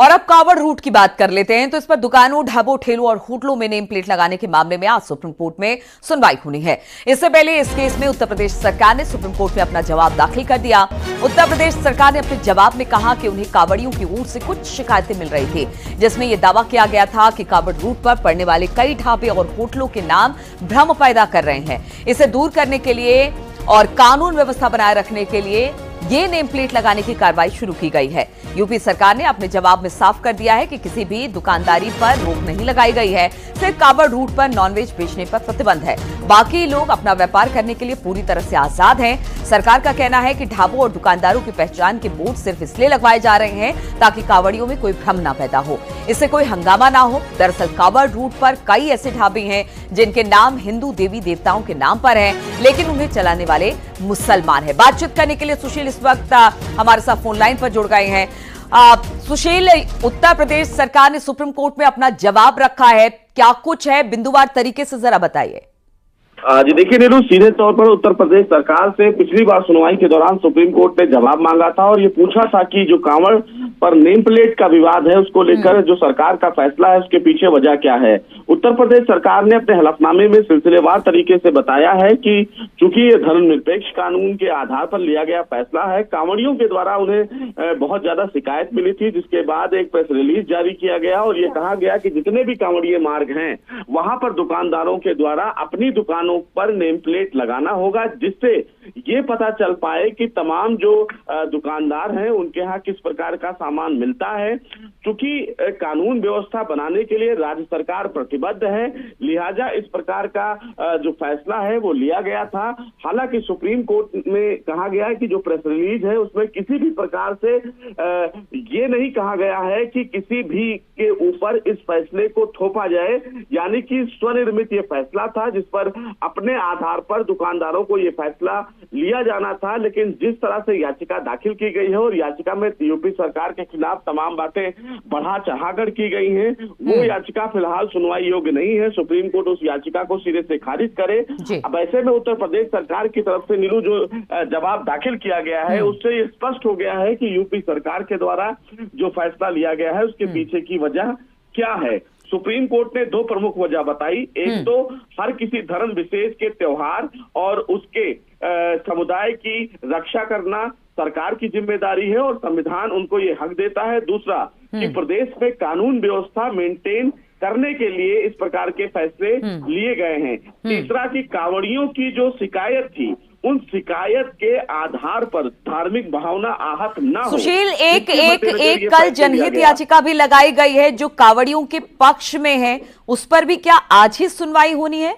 और अब कावड़ रूट की बात कर लेते हैं। तो इस पर दुकानों, ढाबों, ठेलों और होटलों में नेम प्लेट लगाने के मामले में आज सुप्रीम कोर्ट में सुनवाई होनी है। इससे पहले इस केस में उत्तर प्रदेश सरकार ने सुप्रीम कोर्ट में अपना जवाब दाखिल कर दिया। उत्तर प्रदेश सरकार ने अपने जवाब में कहा कि उन्हें कावड़ियों की ओर से कुछ शिकायतें मिल रही थी, जिसमें यह दावा किया गया था कि कावड़ रूट पर पड़ने वाले कई ढाबे और होटलों के नाम भ्रम पैदा कर रहे हैं। इसे दूर करने के लिए और कानून व्यवस्था बनाए रखने के लिए ये नेम प्लेट लगाने की कार्रवाई शुरू की गई है। यूपी सरकार ने अपने जवाब में साफ कर दिया है कि किसी भी दुकानदारी पर रोक नहीं लगाई गई है, सिर्फ कावड़ रूट पर नॉनवेज बेचने पर प्रतिबंध है। बाकी लोग अपना व्यापार करने के लिए पूरी तरह से आजाद हैं। सरकार का कहना है कि ढाबों और दुकानदारों की पहचान के बोर्ड सिर्फ इसलिए लगवाए जा रहे हैं ताकि कावड़ियों में कोई भ्रम न पैदा हो, इससे कोई हंगामा ना हो। दरअसल कावड़ रूट पर कई ऐसे ढाबे हैं जिनके नाम हिंदू देवी देवताओं के नाम पर है, लेकिन उन्हें चलाने वाले मुसलमान है। बातचीत करने के लिए सुशील इस वक्त हमारे साथ फोन लाइन पर जुड़ गए हैं। सुशील, उत्तर प्रदेश सरकार ने सुप्रीम कोर्ट में अपना जवाब रखा है, क्या कुछ है बिंदुवार तरीके से जरा बताइए। जी देखिए नीलू, सीधे तौर पर उत्तर प्रदेश सरकार से पिछली बार सुनवाई के दौरान सुप्रीम कोर्ट ने जवाब मांगा था और ये पूछा था कि जो कांवड़ पर नेम प्लेट का विवाद है उसको लेकर जो सरकार का फैसला है उसके पीछे वजह क्या है। उत्तर प्रदेश सरकार ने अपने हलफनामे में सिलसिलेवार तरीके से बताया है कि चूंकि ये धर्मनिरपेक्ष कानून के आधार पर लिया गया फैसला है, कांवड़ियों के द्वारा उन्हें बहुत ज्यादा शिकायत मिली थी, जिसके बाद एक प्रेस रिलीज जारी किया गया और ये कहा गया कि जितने भी कांवड़िए मार्ग हैं वहां पर दुकानदारों के द्वारा अपनी दुकानों पर नेम प्लेट लगाना होगा, जिससे ये पता चल पाए कि तमाम जो दुकानदार हैं उनके यहाँ किस प्रकार का सामान मिलता है। चूंकि कानून व्यवस्था बनाने के लिए राज्य सरकार प्रतिबद्ध है, लिहाजा इस प्रकार का जो फैसला है वो लिया गया था। हालांकि सुप्रीम कोर्ट में कहा गया है कि जो प्रेस रिलीज है उसमें किसी भी प्रकार से ये नहीं कहा गया है कि किसी भी के ऊपर इस फैसले को थोपा जाए, यानी कि स्वनिर्मित ये फैसला था जिस पर अपने आधार पर दुकानदारों को ये फैसला लिया जाना था। लेकिन जिस तरह से याचिका दाखिल की गई है और याचिका में यूपी सरकार के खिलाफ तमाम बातें बढ़ा चढ़ाकर की गई हैं, वो याचिका फिलहाल सुनवाई योग्य नहीं है। सुप्रीम कोर्ट उस याचिका को सिरे से खारिज करे। अब ऐसे में उत्तर प्रदेश सरकार की तरफ से नीलू जो जवाब दाखिल किया गया है उससे ये स्पष्ट हो गया है कि यूपी सरकार के द्वारा जो फैसला लिया गया है उसके पीछे की वजह क्या है। सुप्रीम कोर्ट ने दो प्रमुख वजह बताई। एक तो हर किसी धर्म विशेष के त्योहार और उसके समुदाय की रक्षा करना सरकार की जिम्मेदारी है और संविधान उनको ये हक देता है। दूसरा कि प्रदेश में कानून व्यवस्था मेंटेन करने के लिए इस प्रकार के फैसले लिए गए हैं। तीसरा कि कांवड़ियों की जो शिकायत थी उन शिकायत के आधार पर धार्मिक भावना आहत न हो। सुशील, एक कल जनहित याचिका भी लगाई गई है जो कांवड़ियों के पक्ष में है, उस पर भी क्या आज ही सुनवाई होनी है?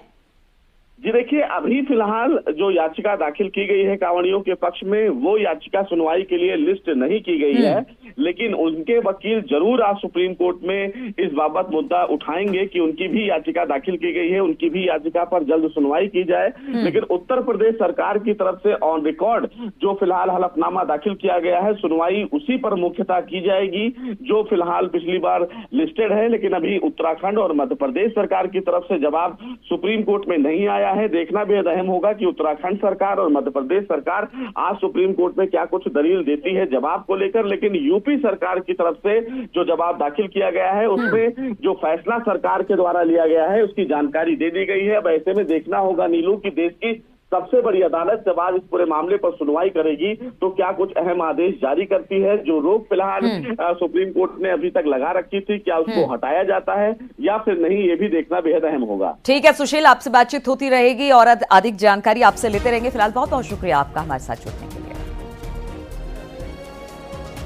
जी देखिए, अभी फिलहाल जो याचिका दाखिल की गई है कांवड़ियों के पक्ष में वो याचिका सुनवाई के लिए लिस्ट नहीं की गई है, लेकिन उनके वकील जरूर आज सुप्रीम कोर्ट में इस बाबत मुद्दा उठाएंगे कि उनकी भी याचिका दाखिल की गई है, उनकी भी याचिका पर जल्द सुनवाई की जाए। लेकिन उत्तर प्रदेश सरकार की तरफ से ऑन रिकॉर्ड जो फिलहाल हलफनामा दाखिल किया गया है, सुनवाई उसी पर मुख्यतः की जाएगी जो फिलहाल पिछली बार लिस्टेड है। लेकिन अभी उत्तराखंड और मध्य प्रदेश सरकार की तरफ से जवाब सुप्रीम कोर्ट में नहीं आया है। देखना बेहद अहम होगा कि उत्तराखंड सरकार और मध्य प्रदेश सरकार आज सुप्रीम कोर्ट में क्या कुछ दलील देती है जवाब को लेकर। लेकिन यूपी सरकार की तरफ से जो जवाब दाखिल किया गया है उसमें जो फैसला सरकार के द्वारा लिया गया है उसकी जानकारी दे दी गई है। अब ऐसे में देखना होगा नीलू की देश की सबसे बड़ी अदालत जब आज इस पूरे मामले पर सुनवाई करेगी तो क्या कुछ अहम आदेश जारी करती है। जो रोक फिलहाल सुप्रीम कोर्ट ने अभी तक लगा रखी थी, क्या उसको हटाया जाता है या फिर नहीं, ये भी देखना बेहद अहम होगा। ठीक है सुशील, आपसे बातचीत होती रहेगी और अधिक जानकारी आपसे लेते रहेंगे। फिलहाल बहुत बहुत शुक्रिया आपका हमारे साथ जुड़ने के लिए।